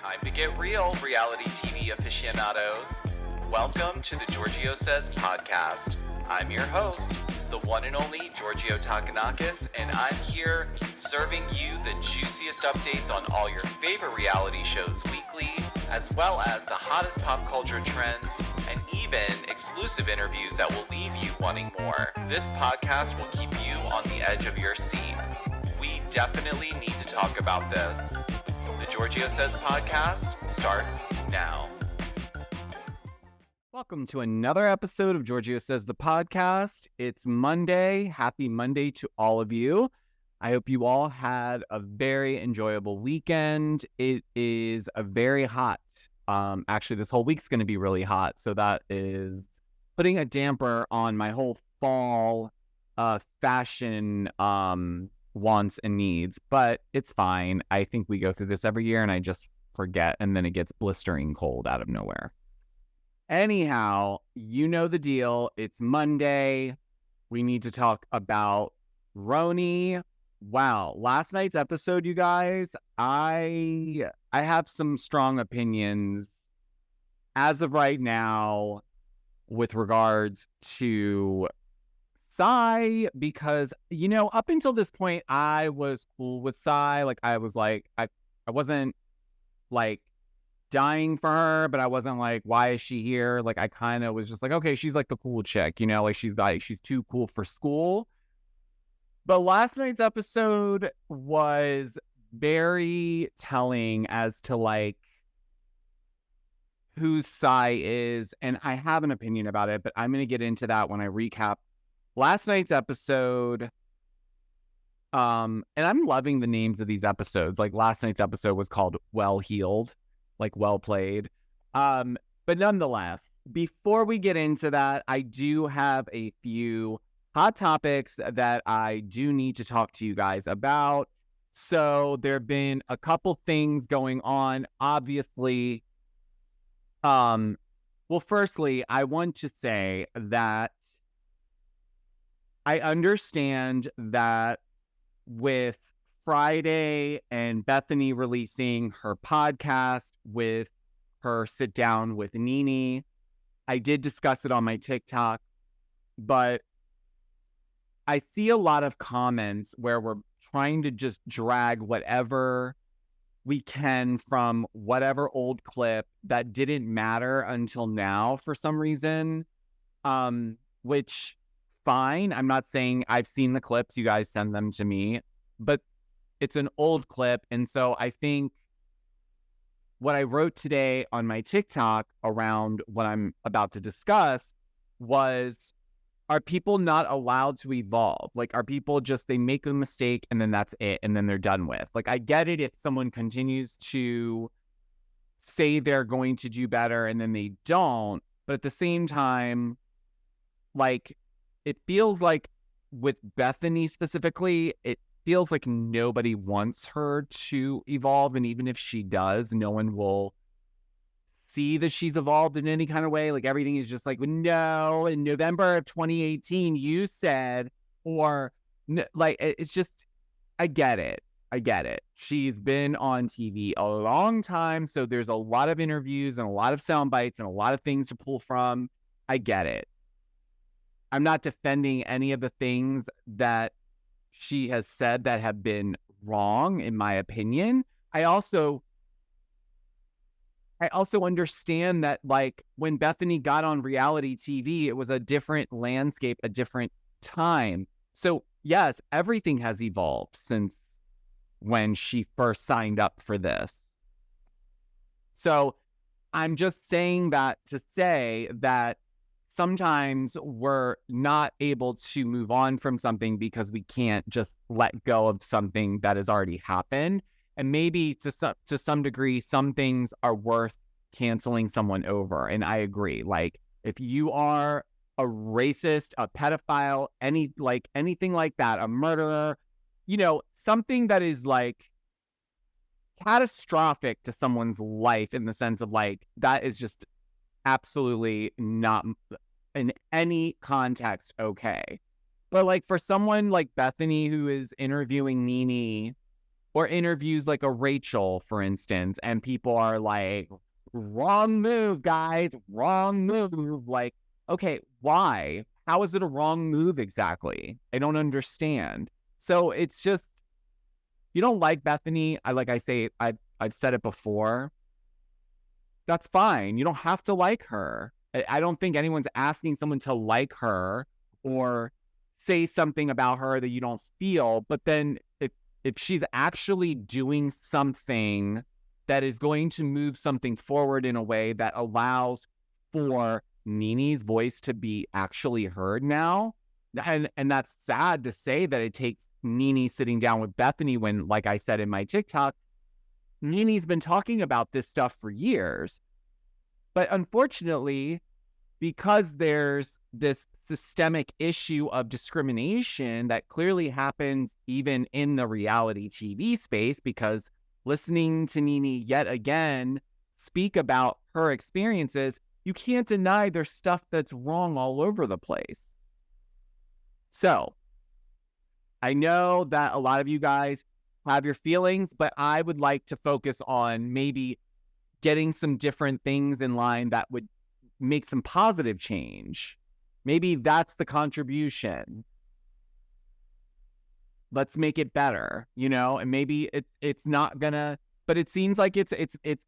Time to get real, reality TV aficionados. Welcome to the Georgio Says podcast. I'm your host, the one and only Georgio Takanakis, and I'm here serving you the juiciest updates on all your favorite reality shows weekly, as well as the hottest pop culture trends, and even exclusive interviews that will leave you wanting more. This podcast will keep you on the edge of your seat. We definitely need to talk about this. The Georgio Says podcast starts now. Welcome to another episode of Georgio Says the podcast. It's Monday. Happy Monday to all of you. I hope you all had a very enjoyable weekend. It is a very hot. Actually, this whole week's going to be really hot. So that is putting a damper on my whole fall fashion wants and needs. But it's fine. I think we go through this every year and I just forget. And then it gets blistering cold out of nowhere. Anyhow, you know the deal. It's Monday. We need to talk about RHONY. Wow, last night's episode, you guys, I have some strong opinions as of right now with regards to Sai, because, you know, up until this point, I was cool with Sai. Like, I wasn't like dying for her, but I wasn't like, why is she here? Like, I kind of was just like, okay, she's like the cool chick, you know, like she's too cool for school. But last night's episode was very telling as to like who Sai is, and I have an opinion about it, but I'm going to get into that when I recap last night's episode. And I'm loving the names of these episodes. Like, last night's episode was called Well Healed, like well played. But nonetheless, before we get into that, I do have a few hot topics that I do need to talk to you guys about. So there have been a couple things going on, obviously. Well, firstly, I want to say that I understand that with Friday and Bethenny releasing her podcast with her sit down with Nene, I did discuss it on my TikTok, but I see a lot of comments where we're trying to just drag whatever we can from whatever old clip that didn't matter until now for some reason, which fine. I'm not saying I've seen the clips. You guys send them to me, but it's an old clip. And so I think what I wrote today on my TikTok around what I'm about to discuss was, are people not allowed to evolve? Like, are people just, they make a mistake and then that's it, and then they're done with? Like, I get it if someone continues to say they're going to do better and then they don't, but at the same time, like, it feels like with Bethenny specifically, it feels like nobody wants her to evolve. And even if she does, no one will see that she's evolved in any kind of way. Like, everything is just like, no, in November of 2018, you said, or like, it's just, I get it. She's been on TV a long time. So there's a lot of interviews and a lot of sound bites and a lot of things to pull from. I get it. I'm not defending any of the things that she has said that have been wrong, in my opinion. I also understand that, like, when Bethenny got on reality TV, it was a different landscape, a different time. So yes, everything has evolved since when she first signed up for this. So I'm just saying that to say that sometimes we're not able to move on from something because we can't just let go of something that has already happened. And maybe to some degree, some things are worth canceling someone over. And I agree. Like, if you are a racist, a pedophile, anything like that, a murderer, you know, something that is like catastrophic to someone's life, in the sense of like, that is just absolutely not in any context okay. But like, for someone like Bethenny, who is interviewing Nene Or interviews like a Rachel, for instance, and people are like, wrong move, guys, wrong move. Like, okay, why? How is it a wrong move exactly? I don't understand. So it's just, you don't like Bethenny. I've said it before. That's fine. You don't have to like her. I don't think anyone's asking someone to like her or say something about her that you don't feel. But then if she's actually doing something that is going to move something forward in a way that allows for NeNe's voice to be actually heard now, and that's sad to say that it takes NeNe sitting down with Bethenny when, like I said in my TikTok, NeNe's been talking about this stuff for years. But unfortunately, because there's this systemic issue of discrimination that clearly happens even in the reality TV space, because listening to NeNe yet again speak about her experiences, you can't deny there's stuff that's wrong all over the place. So I know that a lot of you guys have your feelings, but I would like to focus on maybe getting some different things in line that would make some positive change. Maybe that's the contribution. Let's make it better, and maybe it's not gonna, but it seems like it's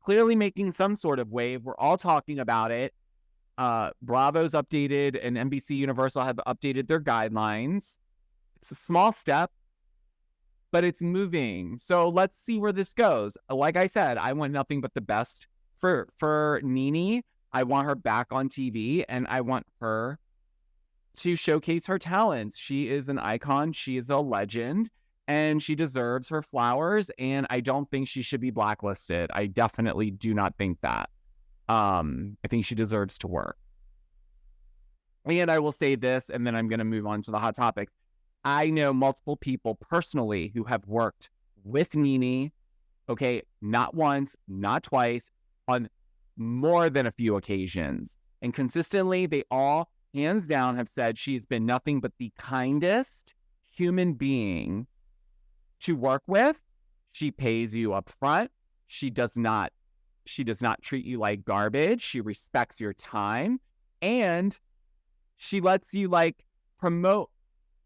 clearly making some sort of wave. We're all talking about it. Bravo's updated and NBC Universal have updated their guidelines. It's a small step, but it's moving. So let's see where this goes. Like I said, I want nothing but the best for NeNe. I want her back on TV, and I want her to showcase her talents. She is an icon. She is a legend, and she deserves her flowers, and I don't think she should be blacklisted. I definitely do not think that. I think she deserves to work. And I will say this, and then I'm going to move on to the hot topics. I know multiple people personally who have worked with NeNe, okay, not once, not twice, on more than a few occasions. And consistently, they all, hands down, have said she's been nothing but the kindest human being to work with. She pays you up front. She does not treat you like garbage. She respects your time. And she lets you promote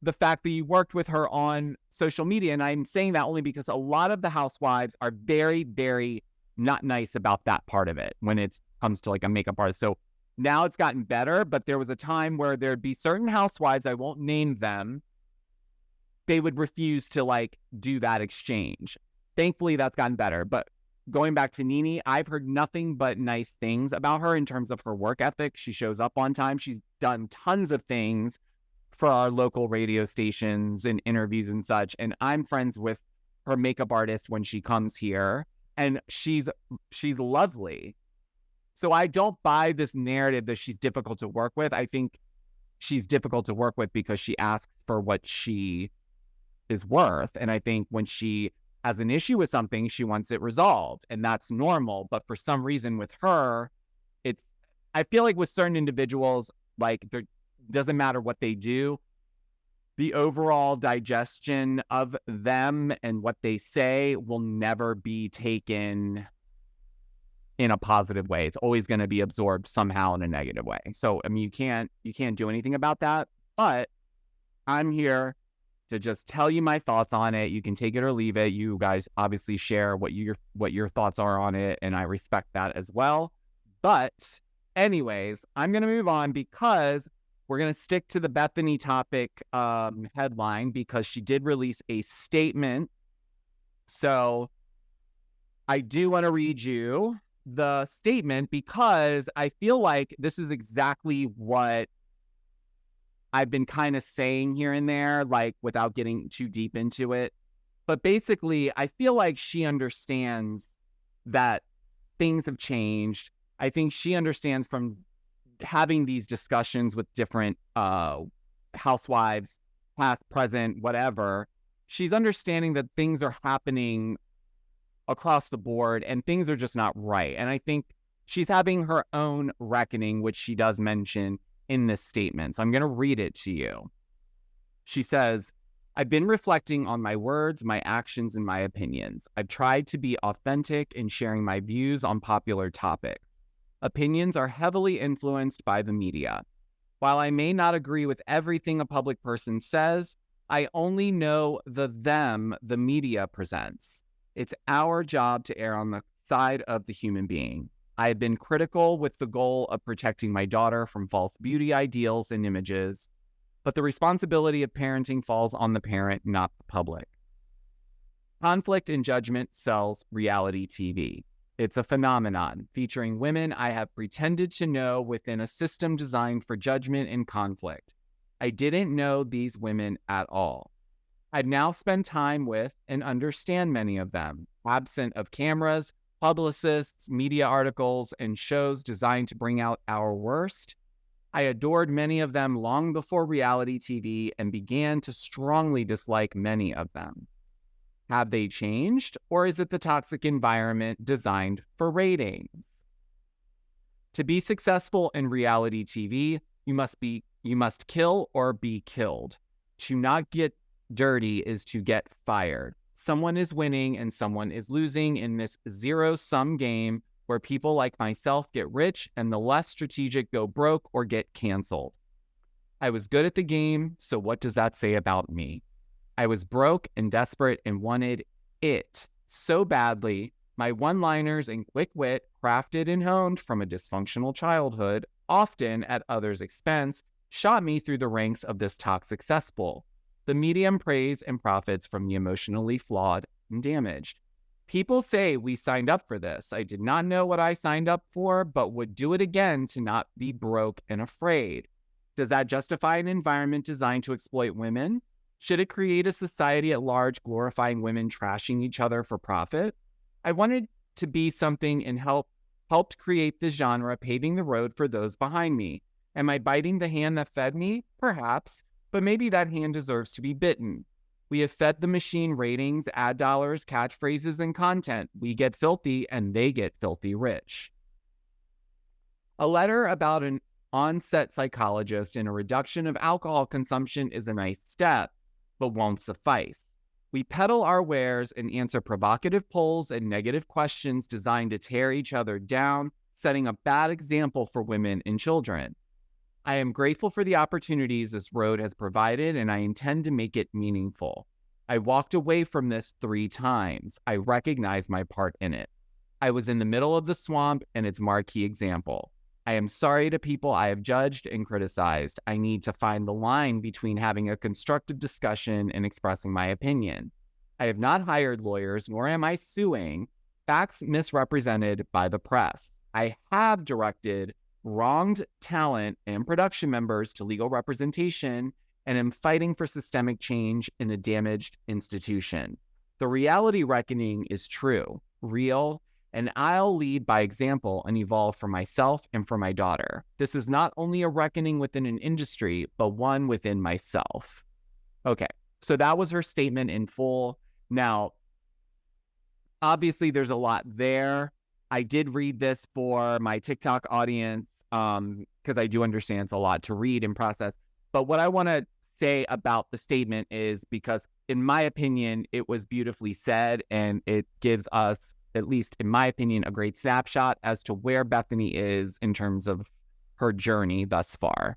the fact that you worked with her on social media. And I'm saying that only because a lot of the housewives are very, very not nice about that part of it when it comes to a makeup artist. So now it's gotten better, but there was a time where there'd be certain housewives, I won't name them, they would refuse to do that exchange. Thankfully, that's gotten better. But going back to NeNe, I've heard nothing but nice things about her in terms of her work ethic. She shows up on time. She's done tons of things for our local radio stations and interviews and such. And I'm friends with her makeup artist when she comes here, and she's lovely. So I don't buy this narrative that she's difficult to work with. I think she's difficult to work with because she asks for what she is worth. And I think when she has an issue with something, she wants it resolved, and that's normal. But for some reason with her, I feel like with certain individuals, there doesn't matter what they do, the overall digestion of them and what they say will never be taken in a positive way. It's always going to be absorbed somehow in a negative way. So, I mean, you can't do anything about that, but I'm here to just tell you my thoughts on it. You can take it or leave it. You guys obviously share what your thoughts are on it, and I respect that as well. But anyways, I'm going to move on because we're going to stick to the Bethenny topic headline because she did release a statement. So I do want to read you the statement because I feel like this is exactly what I've been kind of saying here and there, without getting too deep into it. But basically, I feel like she understands that things have changed. I think she understands from having these discussions with different housewives, past, present, whatever. She's understanding that things are happening across the board and things are just not right. And I think she's having her own reckoning, which she does mention in this statement. So I'm going to read it to you. She says, I've been reflecting on my words, my actions, and my opinions. I've tried to be authentic in sharing my views on popular topics. Opinions are heavily influenced by the media. While I may not agree with everything a public person says, I only know the them the media presents. It's our job to err on the side of the human being. I have been critical with the goal of protecting my daughter from false beauty ideals and images, but the responsibility of parenting falls on the parent, not the public. Conflict and judgment sells reality TV. It's a phenomenon featuring women I have pretended to know within a system designed for judgment and conflict. I didn't know these women at all. I've now spent time with and understand many of them, absent of cameras, publicists, media articles, and shows designed to bring out our worst. I adored many of them long before reality TV and began to strongly dislike many of them. Have they changed, or is it the toxic environment designed for ratings? To be successful in reality TV, you must kill or be killed. To not get dirty is to get fired. Someone is winning and someone is losing in this zero-sum game where people like myself get rich and the less strategic go broke or get canceled. I was good at the game, so what does that say about me? I was broke and desperate and wanted it so badly. My one-liners and quick wit, crafted and honed from a dysfunctional childhood, often at others' expense, shot me through the ranks of this toxic cesspool. The medium preys and profits from the emotionally flawed and damaged. People say we signed up for this. I did not know what I signed up for, but would do it again to not be broke and afraid. Does that justify an environment designed to exploit women? Should it create a society at large glorifying women trashing each other for profit? I wanted to be something and helped create this genre, paving the road for those behind me. Am I biting the hand that fed me? Perhaps, but maybe that hand deserves to be bitten. We have fed the machine ratings, ad dollars, catchphrases, and content. We get filthy and they get filthy rich. A letter about an on-set psychologist and a reduction of alcohol consumption is a nice step, but won't suffice. We peddle our wares and answer provocative polls and negative questions designed to tear each other down, setting a bad example for women and children. I am grateful for the opportunities this road has provided, and I intend to make it meaningful. I walked away from this 3 times. I recognize my part in it. I was in the middle of the swamp and its marquee example. I am sorry to people I have judged and criticized. I need to find the line between having a constructive discussion and expressing my opinion. I have not hired lawyers, nor am I suing facts misrepresented by the press. I have directed wronged talent and production members to legal representation and am fighting for systemic change in a damaged institution. The reality reckoning is true, real, and I'll lead by example and evolve for myself and for my daughter. This is not only a reckoning within an industry, but one within myself. Okay, so that was her statement in full. Now, obviously, there's a lot there. I did read this for my TikTok audience because I do understand it's a lot to read and process. But what I want to say about the statement is because, in my opinion, it was beautifully said, and it gives us, at least in my opinion, a great snapshot as to where Bethenny is in terms of her journey thus far.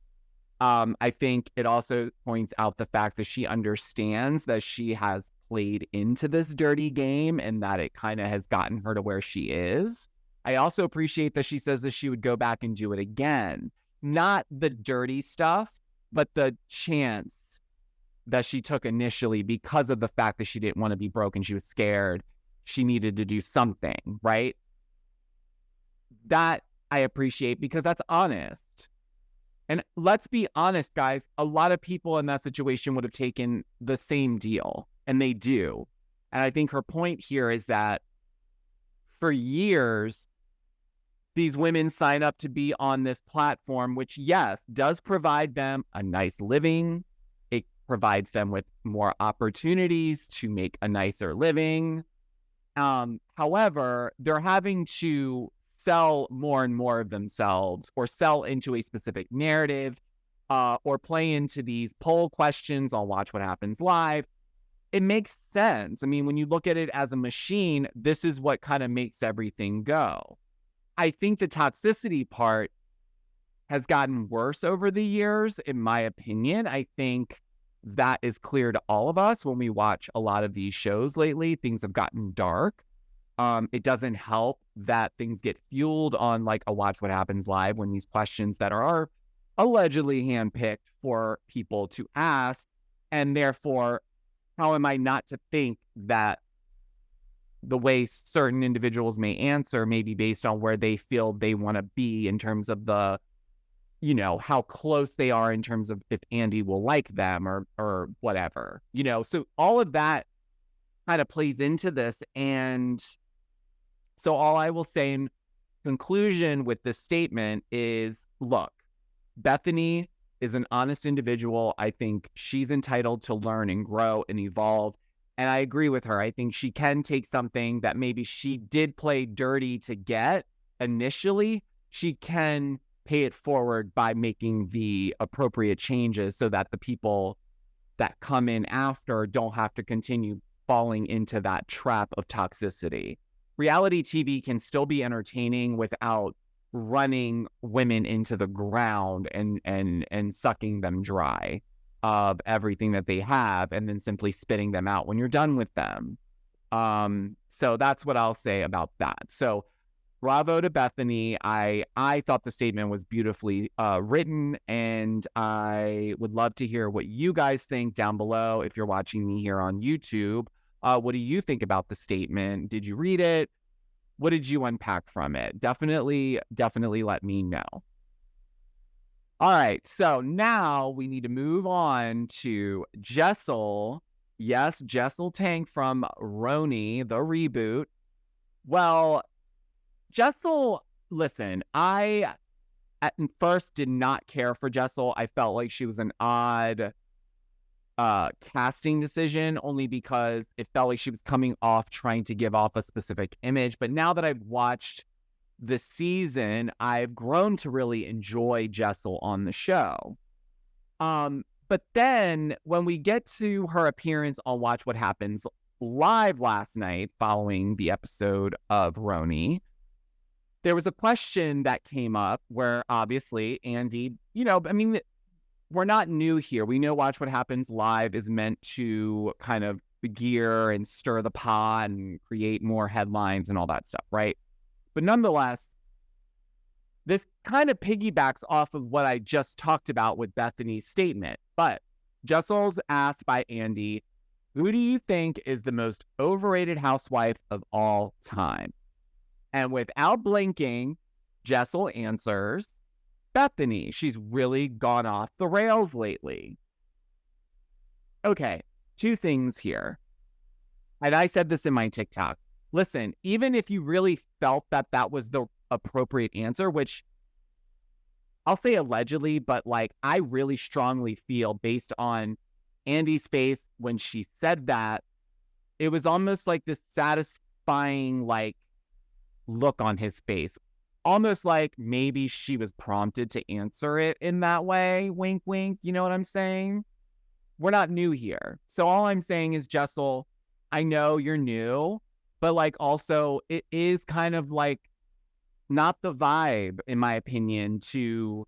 I think it also points out the fact that she understands that she has played into this dirty game and that it kind of has gotten her to where she is. I also appreciate that she says that she would go back and do it again. Not the dirty stuff, but the chance that she took initially because of the fact that she didn't want to be broke and she was scared. She needed to do something, right? That I appreciate because that's honest. And let's be honest, guys, a lot of people in that situation would have taken the same deal, and they do. And I think her point here is that for years, these women sign up to be on this platform, which, yes, does provide them a nice living. It provides them with more opportunities to make a nicer living. However, they're having to sell more and more of themselves or sell into a specific narrative. or play into these poll questions on Watch What Happens Live, it makes sense. I mean, when you look at it as a machine, this is what kind of makes everything go. I think the toxicity part has gotten worse over the years, in my opinion. I think that is clear to all of us when we watch a lot of these shows lately. Things have gotten dark. It doesn't help that things get fueled on like a Watch What Happens Live when these questions that are allegedly handpicked for people to ask. And therefore, how am I not to think that the way certain individuals may answer may be based on where they feel they want to be in terms of the, you know, how close they are in terms of if Andy will like them or whatever, you know? So all of that kind of plays into this. And so all I will say in conclusion with this statement is, look, Bethenny is an honest individual. I think she's entitled to learn and grow and evolve. And I agree with her. I think she can take something that maybe she did play dirty to get initially. She can pay it forward by making the appropriate changes so that the people that come in after don't have to continue falling into that trap of toxicity. Reality TV can still be entertaining without running women into the ground and sucking them dry of everything that they have and then simply spitting them out when you're done with them. So that's what I'll say about that. So bravo to Bethenny. I thought the statement was beautifully written, and I would love to hear what you guys think down below. If you're watching me here on YouTube, what do you think about the statement? Did you read it? What did you unpack from it? Definitely let me know. All right, so now we need to move on to Jessel. Yes, Jessel Tank from RHONY, the reboot. Well, Jessel, listen, I at first did not care for Jessel. I felt like she was an odd casting decision, only because it felt like she was coming off trying to give off a specific image. But now that I've watched the season, I've grown to really enjoy Jessel on the show. But then when we get to her appearance on Watch What Happens Live last night following the episode of RHONY, there was a question that came up where obviously Andy, you know, I mean, we're not new here. We know Watch What Happens Live is meant to kind of gear and stir the pot and create more headlines and all that stuff, right? But nonetheless, this kind of piggybacks off of what I just talked about with Bethenny's statement. But Jessel's asked by Andy, who do you think is the most overrated housewife of all time? And without blinking, Jessel answers, Bethenny. She's really gone off the rails lately. Okay, two things here. And I said this in my TikTok. Listen, even if you really felt that that was the appropriate answer, which I'll say allegedly, but like I really strongly feel based on Andy's face when she said that, it was almost like this satisfying like look on his face. Almost like maybe she was prompted to answer it in that way. Wink, wink. You know what I'm saying? We're not new here. So all I'm saying is, Jessel, I know you're new, but like also it is kind of like not the vibe, in my opinion, to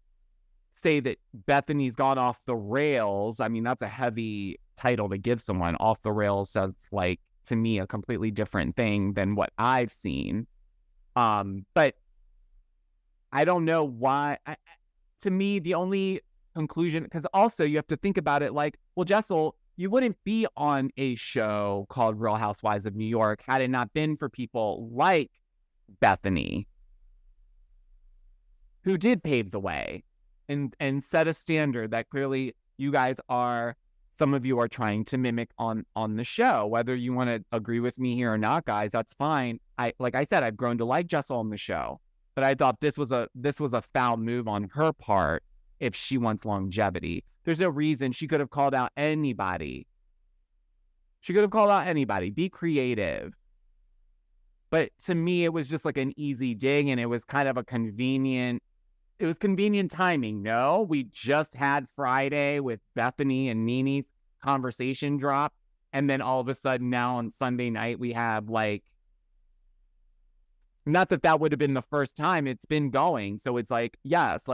say that Bethenny's gone off the rails. I mean, that's a heavy title to give someone. Off the rails sounds like, to me, a completely different thing than what I've seen. But I don't know why. To me, the only conclusion, because also you have to think about it like, well, Jessel, you wouldn't be on a show called Real Housewives of New York had it not been for people like Bethenny, who did pave the way and set a standard that clearly you guys are, some of you are trying to mimic on the show. Whether you want to agree with me here or not, guys, that's fine. Like I said, I've grown to like Jessel on the show. But I thought this was a foul move on her part if she wants longevity. There's no reason she could have called out anybody. She could have called out anybody. Be creative. But to me, it was just like an easy dig, and it was kind of a convenient it was convenient timing. No, we just had Friday with Bethenny and Nene's conversation drop. And then all of a sudden now on Sunday night, we have like, not that that would have been the first time it's been going. So it's like, yes,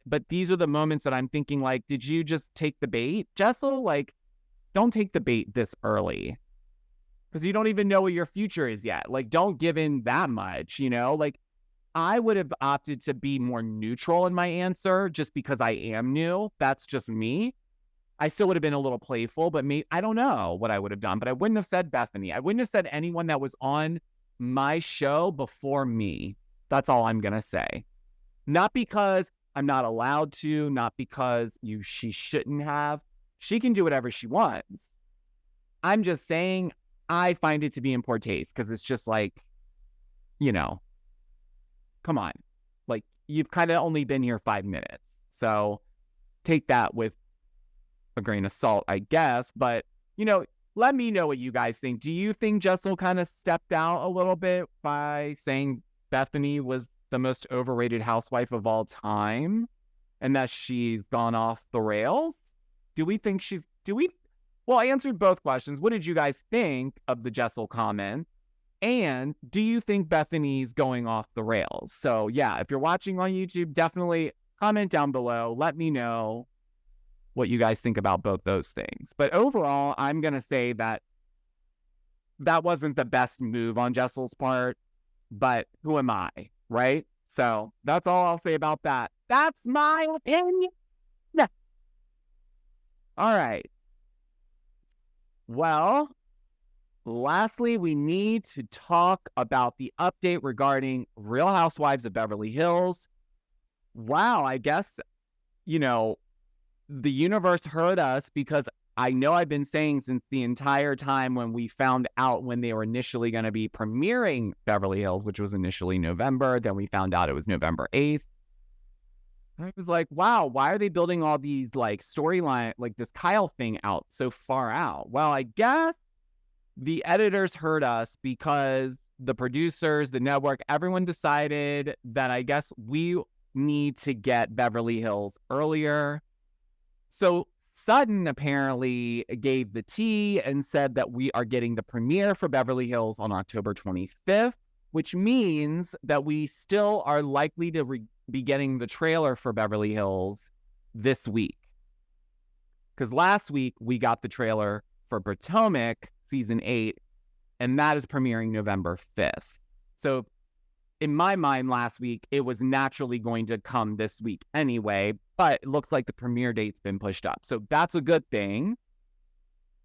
but these are the moments that I'm thinking like, did you just take the bait, Jessel? Like, don't take the bait this early because you don't even know what your future is yet. Like, don't give in that much, Like, I would have opted to be more neutral in my answer just because I am new. That's just me. I still would have been a little playful, but I don't know what I would have done, but I wouldn't have said Bethenny. I wouldn't have said anyone that was on my show before me. That's all I'm going to say. Not because I'm not allowed to, not because she shouldn't have. She can do whatever she wants. I'm just saying I find it to be in poor taste because it's just like, come on. Like, you've kind of only been here 5 minutes. So take that with a grain of salt, I guess. But, let me know what you guys think. Do you think Jessel kind of stepped out a little bit by saying Bethenny was the most overrated housewife of all time and that she's gone off the rails? Well, I answered both questions. What did you guys think of the Jessel comment? And do you think Bethenny's going off the rails? So yeah, if you're watching on YouTube, definitely comment down below. Let me know what you guys think about both those things. But overall, I'm going to say that wasn't the best move on Jessel's part, but who am I, right? So that's all I'll say about that. That's my opinion. Yeah. All right. Well, lastly, we need to talk about the update regarding Real Housewives of Beverly Hills. Wow, I guess, the universe heard us because I know I've been saying since the entire time when we found out when they were initially going to be premiering Beverly Hills, which was initially November. Then we found out it was November 8th. I was like, wow, why are they building all these like storyline, like this Kyle thing out so far out? Well, I guess the editors heard us because the producers, the network, everyone decided that I guess we need to get Beverly Hills earlier. So Sutton apparently gave the tea and said that we are getting the premiere for Beverly Hills on October 25th, which means that we still are likely to be getting the trailer for Beverly Hills this week. Because last week we got the trailer for Potomac season 8, and that is premiering November 5th. So in my mind last week, it was naturally going to come this week anyway, but it looks like the premiere date's been pushed up. So that's a good thing.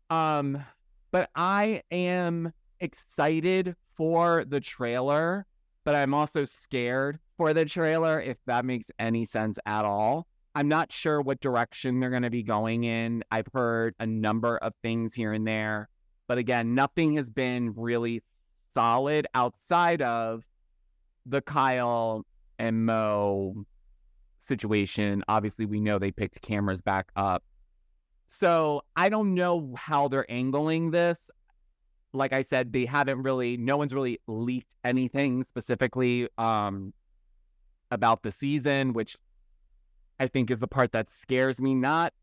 But I am excited for the trailer, but I'm also scared for the trailer, if that makes any sense at all. I'm not sure what direction they're going to be going in. I've heard a number of things here and there, but again, nothing has been really solid outside of the Kyle and Mo situation. Obviously, we know they picked cameras back up. So I don't know how they're angling this. Like I said, no one's really leaked anything specifically about the season, which I think is the part that scares me, not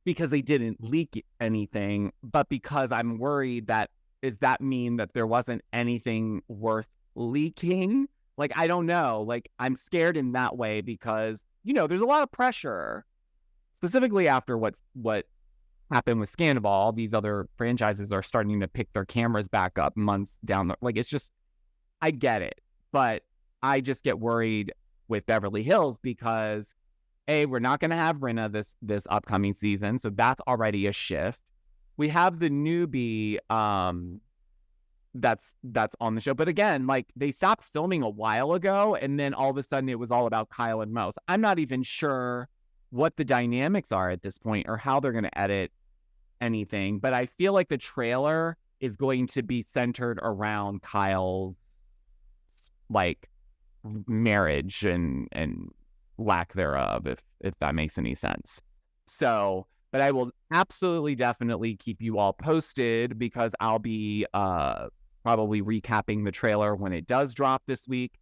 because they didn't leak anything, but because I'm worried that, does that mean that there wasn't anything worth leaking? Like, I don't know. Like, I'm scared in that way because, there's a lot of pressure, specifically after what happened with Scandal. These other franchises are starting to pick their cameras back up months down it's just, I get it, but I just get worried with Beverly Hills because we're not going to have Rinna this upcoming season, so that's already a shift. We have the newbie that's on the show, but again, like, they stopped filming a while ago, and then all of a sudden it was all about Kyle and Mo. So I'm not even sure what the dynamics are at this point or how they're going to edit anything, but I feel like the trailer is going to be centered around Kyle's like marriage and lack thereof, if that makes any sense. So, but I will absolutely definitely keep you all posted because I'll be probably recapping the trailer when it does drop this week.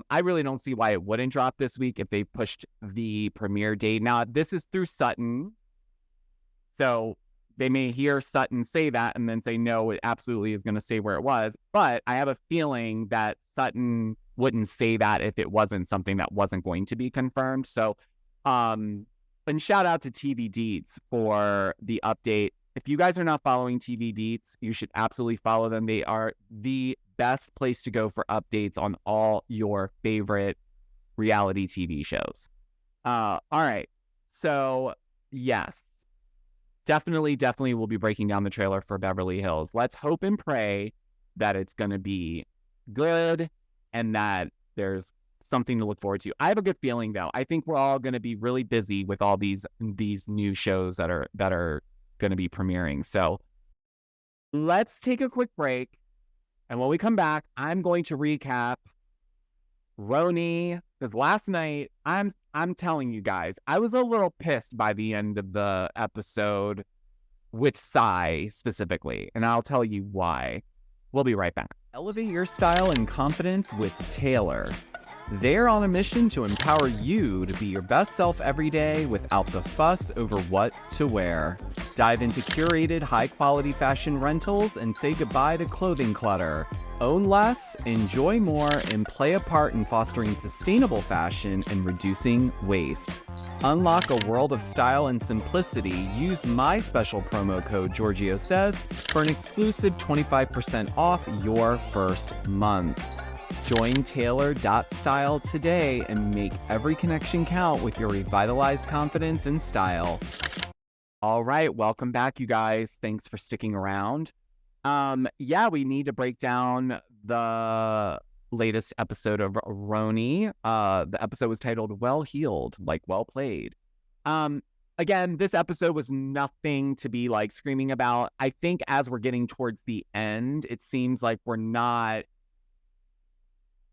I really don't see why it wouldn't drop this week if they pushed the premiere date. Now, this is through Sutton, so they may hear Sutton say that and then say, no, it absolutely is going to stay where it was. But I have a feeling that Sutton wouldn't say that if it wasn't something that wasn't going to be confirmed. So, and shout out to TV Deets for the update. If you guys are not following TV Deets, you should absolutely follow them. They are the best place to go for updates on all your favorite reality TV shows. All right. So, yes. Definitely we'll be breaking down the trailer for Beverly Hills. Let's hope and pray that it's going to be good and that there's something to look forward to. I have a good feeling, though. I think we're all going to be really busy with all these new shows that are going to be premiering. So let's take a quick break. And when we come back, I'm going to recap RHONY, because last night, I'm telling you guys, I was a little pissed by the end of the episode with Sai specifically, and I'll tell you why. We'll be right back. Elevate your style and confidence with Taylor. They're on a mission to empower you to be your best self every day without the fuss over what to wear. Dive into curated, high-quality fashion rentals and say goodbye to clothing clutter. Own less, enjoy more, and play a part in fostering sustainable fashion and reducing waste. Unlock a world of style and simplicity. Use my special promo code Georgio Says for an exclusive 25% off your first month. Join Taylor.style today and make every connection count with your revitalized confidence and style. All right, welcome back, you guys. Thanks for sticking around. We need to break down the latest episode of RHONY. The episode was titled Well Heeled, like well played. Again, this episode was nothing to be like screaming about. I think as we're getting towards the end, it seems like we're not,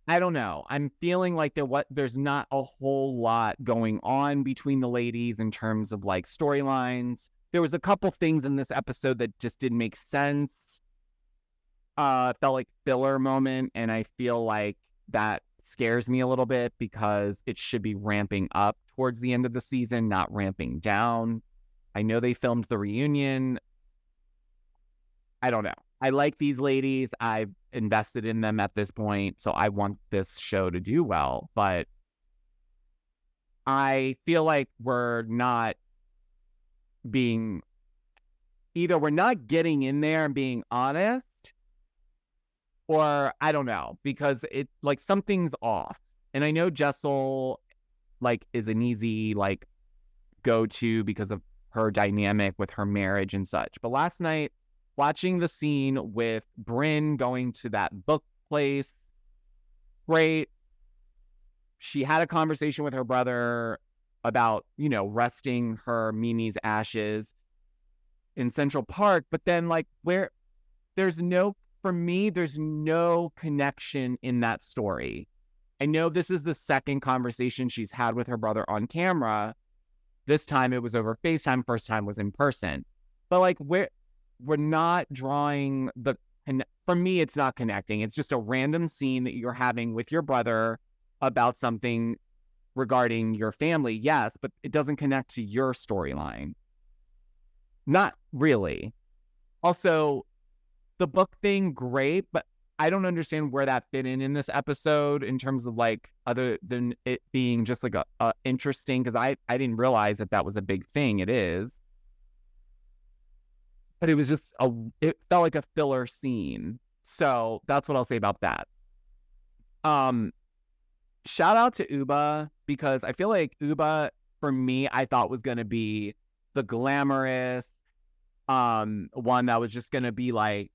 I don't know. I'm feeling like there's not a whole lot going on between the ladies in terms of like storylines. There was a couple things in this episode that just didn't make sense. Felt like filler moment, and I feel like that scares me a little bit because it should be ramping up towards the end of the season, not ramping down. I know they filmed the reunion. I don't know. I like these ladies. I've invested in them at this point, so I want this show to do well. But I feel like we're not getting in there and being honest, or I don't know, because it like something's off. And I know Jessel like is an easy like go-to because of her dynamic with her marriage and such. But last night, watching the scene with Brynn going to that book place, great. She had a conversation with her brother about, resting her Mimi's ashes in Central Park. But then like there's no connection in that story. I know this is the second conversation she's had with her brother on camera. This time it was over FaceTime. First time was in person. But like we're not drawing for me, it's not connecting. It's just a random scene that you're having with your brother about something regarding your family. Yes, but it doesn't connect to your storyline. Not really. Also, the book thing, great, but I don't understand where that fit in this episode in terms of like, other than it being just like a interesting, because I didn't realize that was a big thing. It is. But it was just it felt like a filler scene. So that's what I'll say about that. Shout out to Ubah, because I feel like Ubah, for me, I thought was going to be the glamorous one that was just going to be like,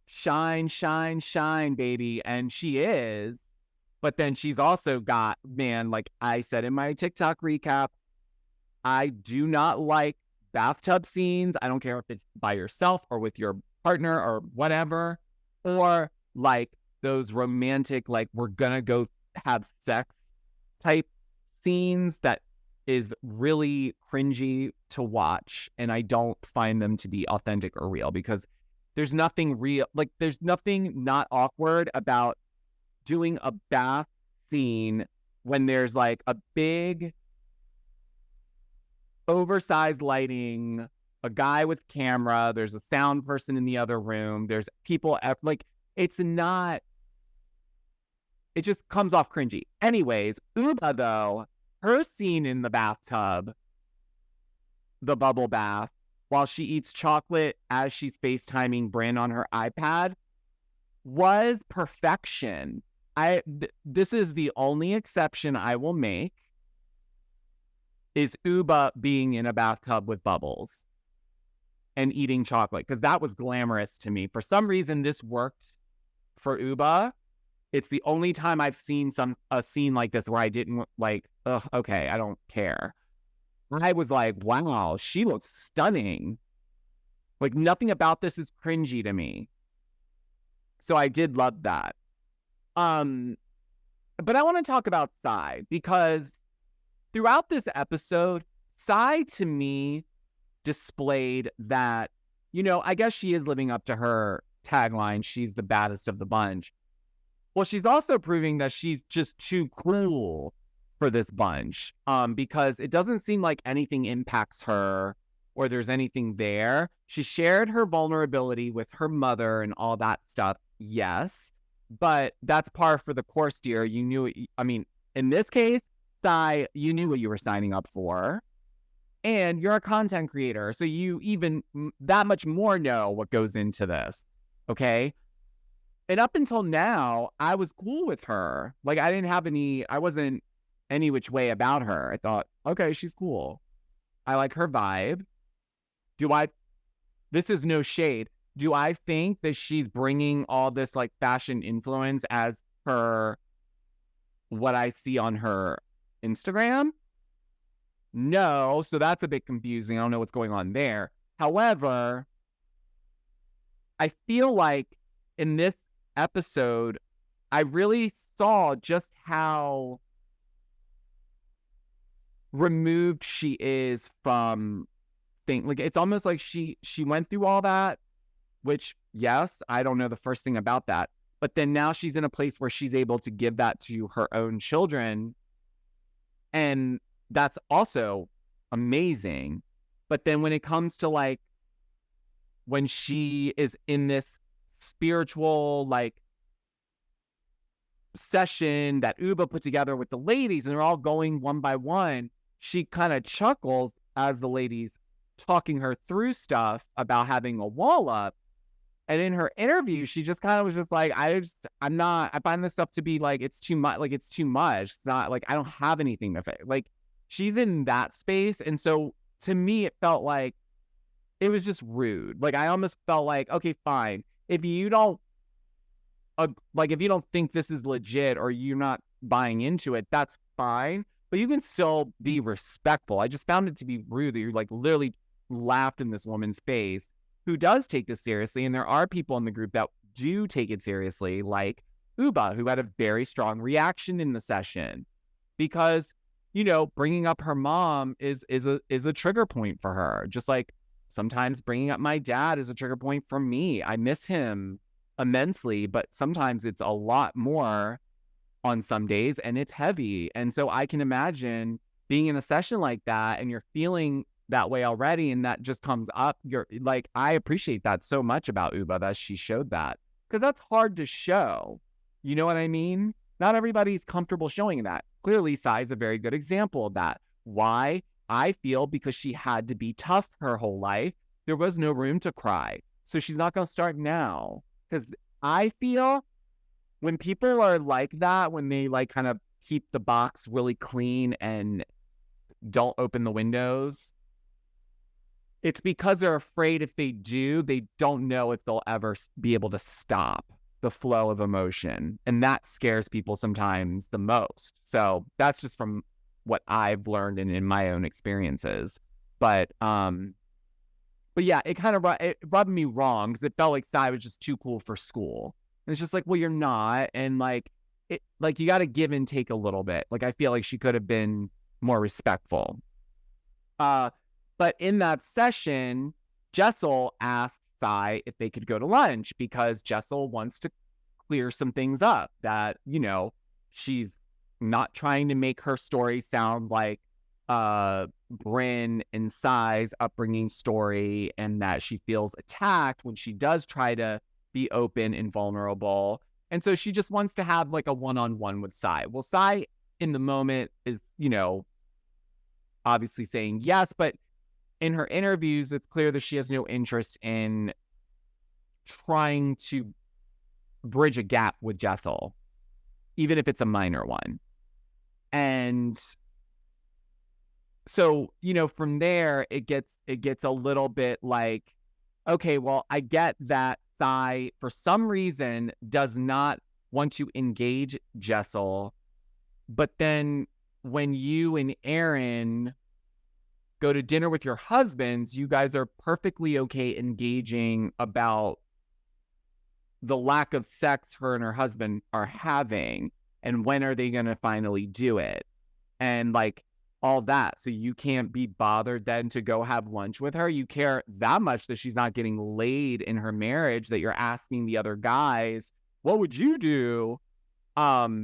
shine, shine, shine, baby. And she is. But then she's also got, man, like I said in my TikTok recap, I do not like bathtub scenes. I don't care if it's by yourself or with your partner or whatever, or like those romantic, like we're gonna go have sex type scenes that is really cringy to watch. And I don't find them to be authentic or real, because there's nothing real, like there's nothing not awkward about doing a bath scene when there's like a big oversized lighting, a guy with camera, there's a sound person in the other room, there's people like, it's not, it just comes off cringy. Anyways, Ubah though, her scene in the bathtub, the bubble bath, while she eats chocolate as she's FaceTiming Brand on her iPad, was perfection. This is the only exception I will make, is Ubah being in a bathtub with bubbles and eating chocolate, because that was glamorous to me. For some reason, this worked for Ubah. It's the only time I've seen a scene like this where I didn't like, ugh, okay, I don't care. I was like, wow, she looks stunning. Like, nothing about this is cringy to me. So I did love that. But I want to talk about Sai, because throughout this episode, Sai to me displayed that, I guess she is living up to her tagline, she's the baddest of the bunch. Well, she's also proving that she's just too cool for this bunch, because it doesn't seem like anything impacts her or there's anything there. She shared her vulnerability with her mother and all that stuff, yes, but that's par for the course, dear. You knew it. I mean, in this case, Sai, you knew what you were signing up for, and you're a content creator, so you even that much more know what goes into this, okay? And up until now, I was cool with her. Like, I wasn't any which way about her. I thought, okay, she's cool. I like her vibe. This is no shade. Do I think that she's bringing all this like fashion influence as per what I see on her Instagram? No. So that's a bit confusing. I don't know what's going on there. However, I feel like in this episode, I really saw just how removed she is from things. Like, it's almost like she went through all that, which, yes, I don't know the first thing about that. But then now she's in a place where she's able to give that to her own children. And that's also amazing. But then when it comes to like, when she is in this spiritual like session that Ubah put together with the ladies, and they're all going one by one, she kind of chuckles as the ladies talking her through stuff about having a wall up. And in her interview, she just kind of was just like, I find this stuff to be like, it's too much. Like, it's too much. It's not like, I don't have anything to fix. Like, she's in that space. And so to me, it felt like it was just rude. Like, I almost felt like, okay, fine. If you don't think this is legit or you're not buying into it, that's fine. But you can still be respectful. I just found it to be rude that you're like literally laughed in this woman's face who does take this seriously. And there are people in the group that do take it seriously, like Ubah, who had a very strong reaction in the session because, bringing up her mom is a trigger point for her. Just like sometimes bringing up my dad is a trigger point for me. I miss him immensely, but sometimes it's a lot more on some days and it's heavy. And so I can imagine being in a session like that and you're feeling that way already and that just comes up. You're like, I appreciate that so much about Ubah that she showed that, because that's hard to show. You know what I mean? Not everybody's comfortable showing that. Clearly, Sai is a very good example of that. Why? I feel because she had to be tough her whole life. There was no room to cry. So she's not going to start now. Because I feel when people are like that, when they like kind of keep the box really clean and don't open the windows, it's because they're afraid if they do, they don't know if they'll ever be able to stop the flow of emotion. And that scares people sometimes the most. So that's just from what I've learned and in my own experiences. But yeah, it rubbed me wrong because it felt like Sai was just too cool for school. And it's just like, well, you're not. And like, you got to give and take a little bit. Like, I feel like she could have been more respectful. But in that session, Jessel asked Sai if they could go to lunch because Jessel wants to clear some things up, that, you know, she's not trying to make her story sound like Brynn and Sai's upbringing story, and that she feels attacked when she does try to be open and vulnerable. And so she just wants to have like a one-on-one with Sai. Well, Sai in the moment is, you know, obviously saying yes, but in her interviews, it's clear that she has no interest in trying to bridge a gap with Jessel, even if it's a minor one. And so, you know, from there, it gets a little bit like, okay, well, I get that Sai, for some reason, does not want to engage Jessel, but then when you and Erin go to dinner with your husbands, you guys are perfectly okay engaging about the lack of sex her and her husband are having, and when are they going to finally do it, and like all that. So you can't be bothered then to go have lunch with her. You care that much that she's not getting laid in her marriage that you're asking the other guys, what would you do? But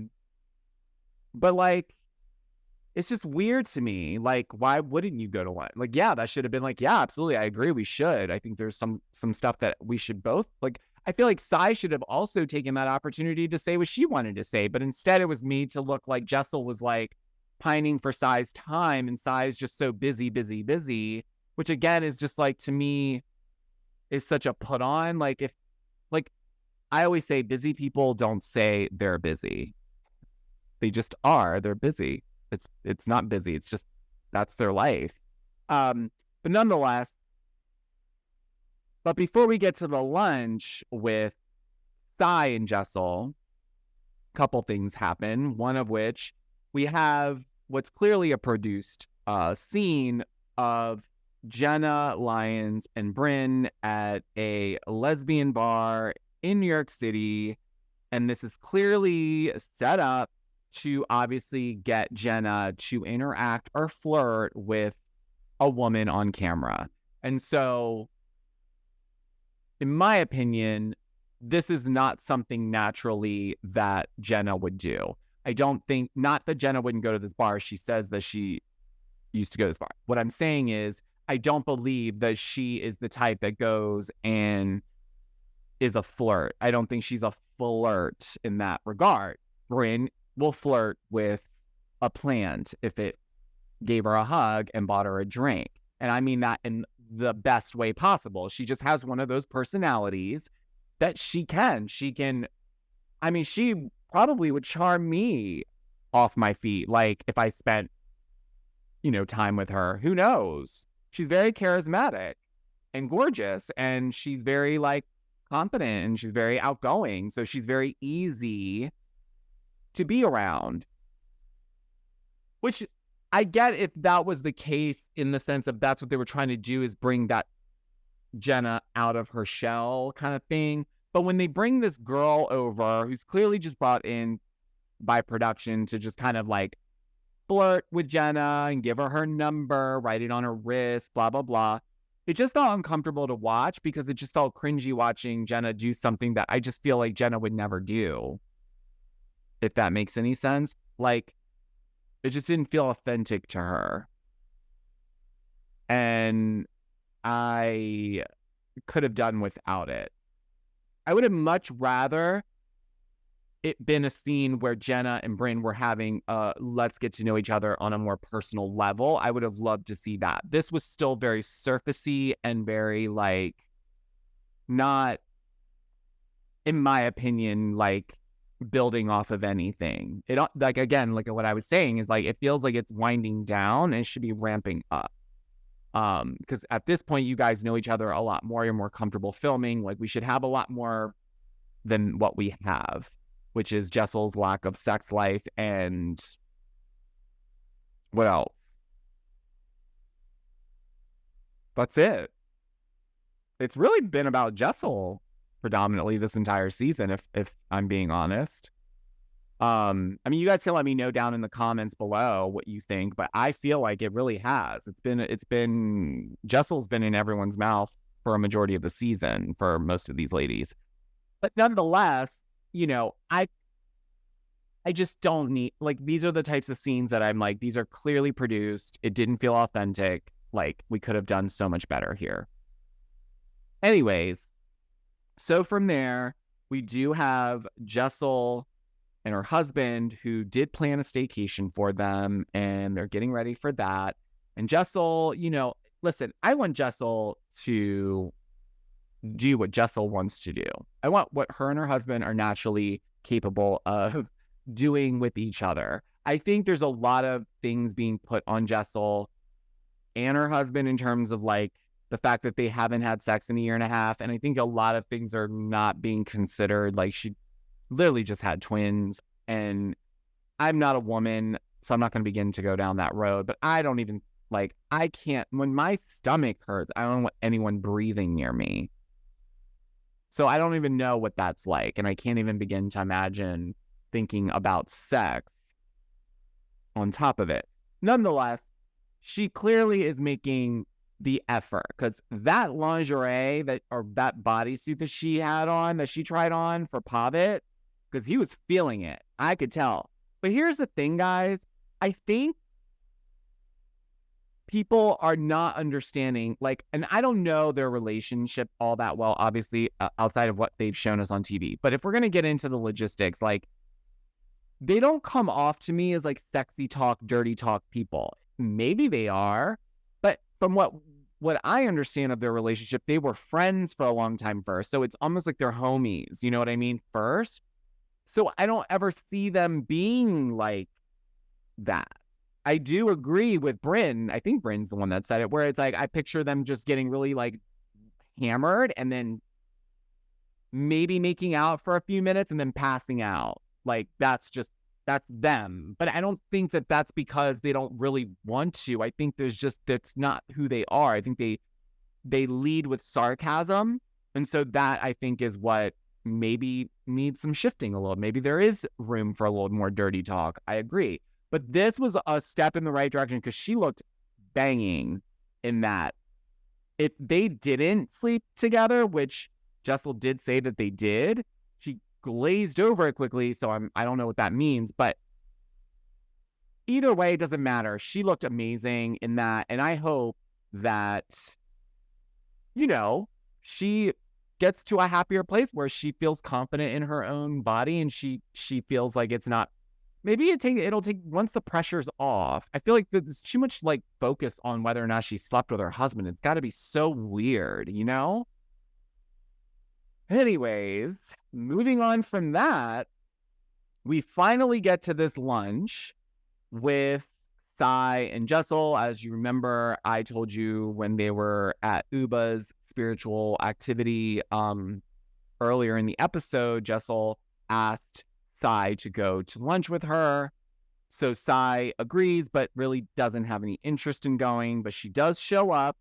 like, it's just weird to me. Like, why wouldn't you go to lunch? Like, yeah, that should have been like, yeah, absolutely, I agree, we should. I think there's some stuff that we should both, like, I feel like Sai should have also taken that opportunity to say what she wanted to say, but instead it was made to look like Jessel was like pining for Sai's time, and Sai's just so busy, which again is just like, to me, is such a put on. Like, if, like, I always say, busy people don't say they're busy. They just are. They're busy. It's not busy. It's just, that's their life. But nonetheless, but before we get to the lunch with Sai and Jessel, a couple things happen. One of which, we have what's clearly a produced scene of Jenna, Lyons, and Brynn at a lesbian bar in New York City. And this is clearly set up to obviously get Jenna to interact or flirt with a woman on camera. And so, in my opinion, this is not something naturally that Jenna would do. I don't think, not that Jenna wouldn't go to this bar. She says that she used to go to this bar. What I'm saying is, I don't believe that she is the type that goes and is a flirt. I don't think she's a flirt in that regard. Brynn will flirt with a plant if it gave her a hug and bought her a drink. And I mean that in the best way possible. She just has one of those personalities that she can, I mean, she probably would charm me off my feet. Like, if I spent, you know, time with her, who knows? She's very charismatic and gorgeous, and she's very like confident, and she's very outgoing. So she's very easy to be around, which I get if that was the case, in the sense of that's what they were trying to do, is bring that Jenna out of her shell kind of thing. But when they bring this girl over who's clearly just brought in by production to just kind of like flirt with Jenna and give her number, write it on her wrist, blah, blah, blah, it just felt uncomfortable to watch, because it just felt cringy watching Jenna do something that I just feel like Jenna would never do, if that makes any sense. Like, it just didn't feel authentic to her. And I could have done without it. I would have much rather it been a scene where Jenna and Brynn were having let's get to know each other on a more personal level. I would have loved to see that. This was still very surfacey and very like, not, in my opinion, like building off of anything. It, like, again, like what I was saying is like, it feels like it's winding down and it should be ramping up. Because at this point, you guys know each other a lot more. You're more comfortable filming. Like, we should have a lot more than what we have, which is Jessel's lack of sex life and what else? That's it. It's really been about Jessel predominantly this entire season, if I'm being honest. I mean, you guys can let me know down in the comments below what you think, but I feel like it really has. It's been Jessel's been in everyone's mouth for a majority of the season for most of these ladies. But nonetheless, I just don't need, like, these are the types of scenes that I'm like, these are clearly produced. It didn't feel authentic. Like, we could have done so much better here. Anyways, so from there, we do have Jessel and her husband who did plan a staycation for them, and they're getting ready for that. And Jessel, listen, I want Jessel to do what Jessel wants to do. I want what her and her husband are naturally capable of doing with each other. I think there's a lot of things being put on Jessel and her husband in terms of like the fact that they haven't had sex in a year and a half. And I think a lot of things are not being considered. Like, she literally just had twins, and I'm not a woman, so I'm not going to begin to go down that road. But I don't even, like, I can't, when my stomach hurts, I don't want anyone breathing near me. So I don't even know what that's like. And I can't even begin to imagine thinking about sex on top of it. Nonetheless, she clearly is making the effort, because that lingerie or that bodysuit that she had on, that she tried on for Pavit, because he was feeling it. I could tell. But here's the thing, guys. I think people are not understanding, like, and I don't know their relationship all that well, obviously, outside of what they've shown us on TV. But if we're going to get into the logistics, like, they don't come off to me as like sexy talk, dirty talk people. Maybe they are, but from what I understand of their relationship, they were friends for a long time first. So it's almost like they're homies, you know what I mean, first. So I don't ever see them being like that. I do agree with Bryn. I think Bryn's the one that said it, where it's like, I picture them just getting really like hammered and then maybe making out for a few minutes and then passing out. Like, that's them. But I don't think that that's because they don't really want to. I think that's not who they are. I think they lead with sarcasm. And so that, I think, is what maybe needs some shifting a little. Maybe there is room for a little more dirty talk. I agree. But this was a step in the right direction, because she looked banging in that. If they didn't sleep together, which Jessel did say that they did, she glazed over it quickly, so I don't know what that means, but either way, it doesn't matter. She looked amazing in that, and I hope that, she gets to a happier place where she feels confident in her own body, and she feels like it's not, maybe it'll take once the pressure's off. I feel like there's too much like focus on whether or not she slept with her husband. It's got to be so weird, Anyways, moving on from that, we finally get to this lunch with Sai and Jessel. As you remember, I told you when they were at Ubah's spiritual activity earlier in the episode, Jessel asked Sai to go to lunch with her. So Sai agrees, but really doesn't have any interest in going, but she does show up.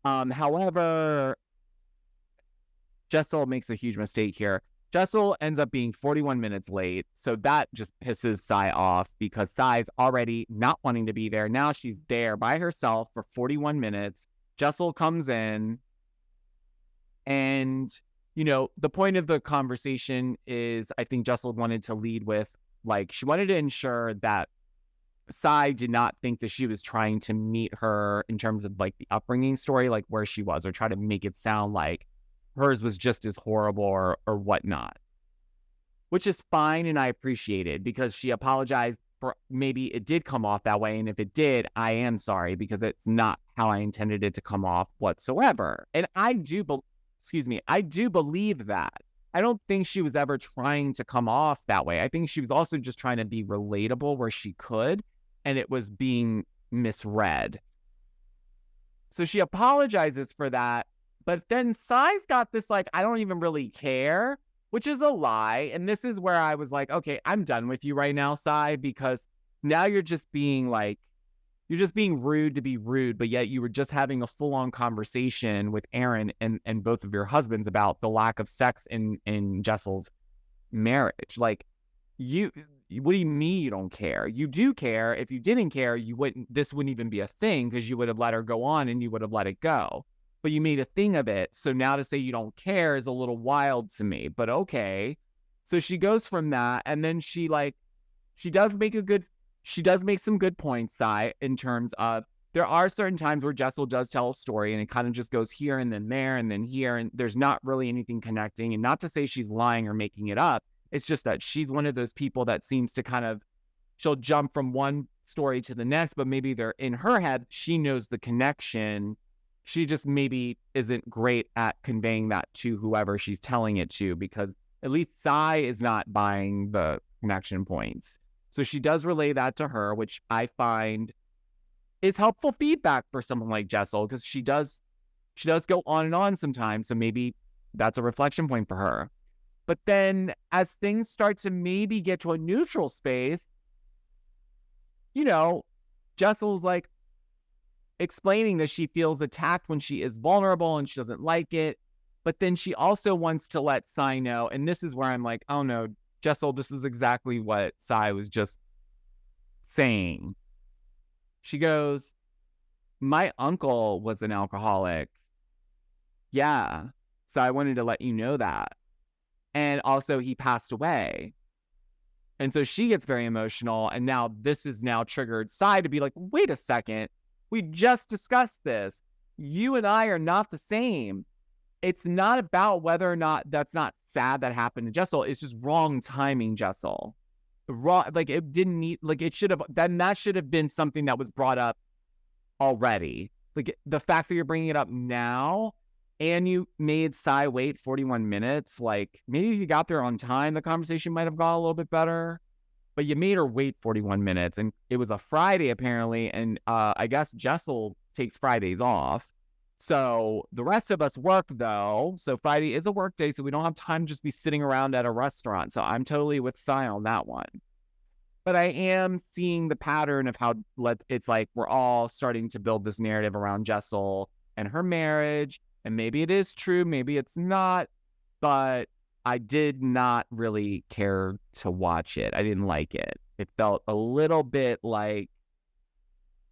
However, Jessel makes a huge mistake here. Jessel ends up being 41 minutes late, so that just pisses Sai off, because Sai's already not wanting to be there. Now she's there by herself for 41 minutes. Jessel comes in, and, the point of the conversation is, I think Jessel wanted to lead with, like, she wanted to ensure that Sai did not think that she was trying to meet her in terms of, like, the upbringing story, like, where she was, or try to make it sound like hers was just as horrible or whatnot, which is fine. And I appreciate it, because she apologized for maybe it did come off that way. And if it did, I am sorry, because it's not how I intended it to come off whatsoever. And I do believe that. I don't think she was ever trying to come off that way. I think she was also just trying to be relatable where she could, and it was being misread. So she apologizes for that. But then Sai's got this, like, I don't even really care, which is a lie. And this is where I was like, okay, I'm done with you right now, Sai, because now you're just being rude to be rude, but yet you were just having a full-on conversation with Erin and both of your husbands about the lack of sex in Jessel's marriage. Like, what do you mean you don't care? You do care. If you didn't care, this wouldn't even be a thing, because you would have let her go on and you would have let it go. But you made a thing of it. So now to say you don't care is a little wild to me, but okay. So she goes from that, and then she does make some good points, Sai, in terms of there are certain times where Jessel does tell a story and it kind of just goes here and then there and then here, and there's not really anything connecting. And not to say she's lying or making it up. It's just that she's one of those people that seems to she'll jump from one story to the next, but maybe they're in her head, she knows the connection. She just maybe isn't great at conveying that to whoever she's telling it to, because at least Sai is not buying the connection points. So she does relay that to her, which I find is helpful feedback for someone like Jessel, because she does go on and on sometimes. So maybe that's a reflection point for her. But then as things start to maybe get to a neutral space, Jessel's like explaining that she feels attacked when she is vulnerable and she doesn't like it. But then she also wants to let Sai know, and this is where I'm like, oh no, Jessel, this is exactly what Sai was just saying. She goes, my uncle was an alcoholic. Yeah. So I wanted to let you know that. And also he passed away. And so she gets very emotional. And now this is now triggered Sai to be like, wait a second. We just discussed this. You and I are not the same. It's not about whether or not that's not sad that happened to Jessel. It's just wrong timing, Jessel. Wrong, it didn't need, it should have, then that should have been something that was brought up already. The fact that you're bringing it up now and you made Sai wait 41 minutes, maybe if you got there on time, the conversation might have gone a little bit better. But you made her wait 41 minutes, and it was a Friday apparently, and I guess Jessel takes Fridays off. So the rest of us work, though. So Friday is a work day, so we don't have time to just be sitting around at a restaurant. So I'm totally with Sai on that one. But I am seeing the pattern of how it's like we're all starting to build this narrative around Jessel and her marriage. And maybe it is true, maybe it's not. But I did not really care to watch it. I didn't like it. It felt a little bit like,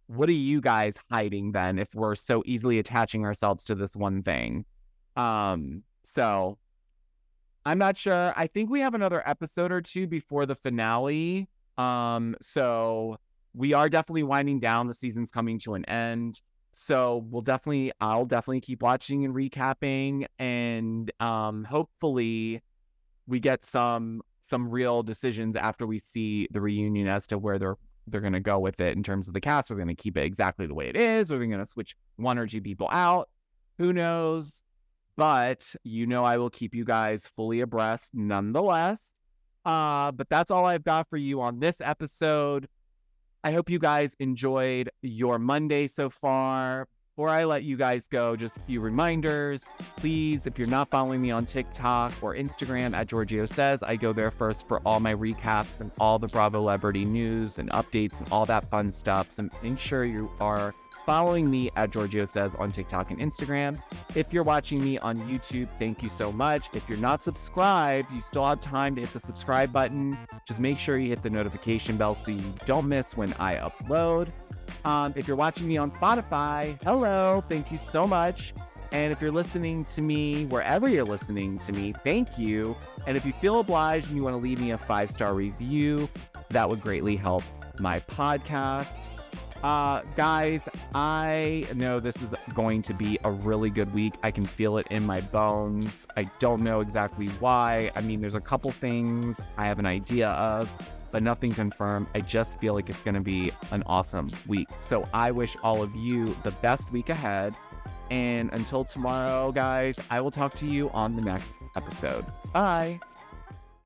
what are you guys hiding then if we're so easily attaching ourselves to this one thing? So I'm not sure. I think we have another episode or two before the finale. So we are definitely winding down. The season's coming to an end. So I'll definitely keep watching and recapping, and hopefully we get some real decisions after we see the reunion as to where they're going to go with it in terms of the cast. Are they going to keep it exactly the way it is? Or are they going to switch one or two people out? Who knows? But I will keep you guys fully abreast nonetheless. But that's all I've got for you on this episode. I hope you guys enjoyed your Monday so far. Before I let you guys go, just a few reminders. Please, if you're not following me on TikTok or Instagram at Georgio Says, I go there first for all my recaps and all the Bravo Celebrity news and updates and all that fun stuff. So make sure you are following me at Georgio Says on TikTok and Instagram. If you're watching me on YouTube, thank you so much. If you're not subscribed, you still have time to hit the subscribe button. Just make sure you hit the notification bell so you don't miss when I upload. If you're watching me on Spotify, hello, thank you so much. And if you're listening to me, wherever you're listening to me, thank you. And if you feel obliged and you want to leave me a 5-star review, that would greatly help my podcast. Guys, I know this is going to be a really good week. I can feel it in my bones. I don't know exactly why. I mean, there's a couple things I have an idea of, but nothing confirmed. I just feel like it's going to be an awesome week. So I wish all of you the best week ahead. And until tomorrow, guys, I will talk to you on the next episode. Bye.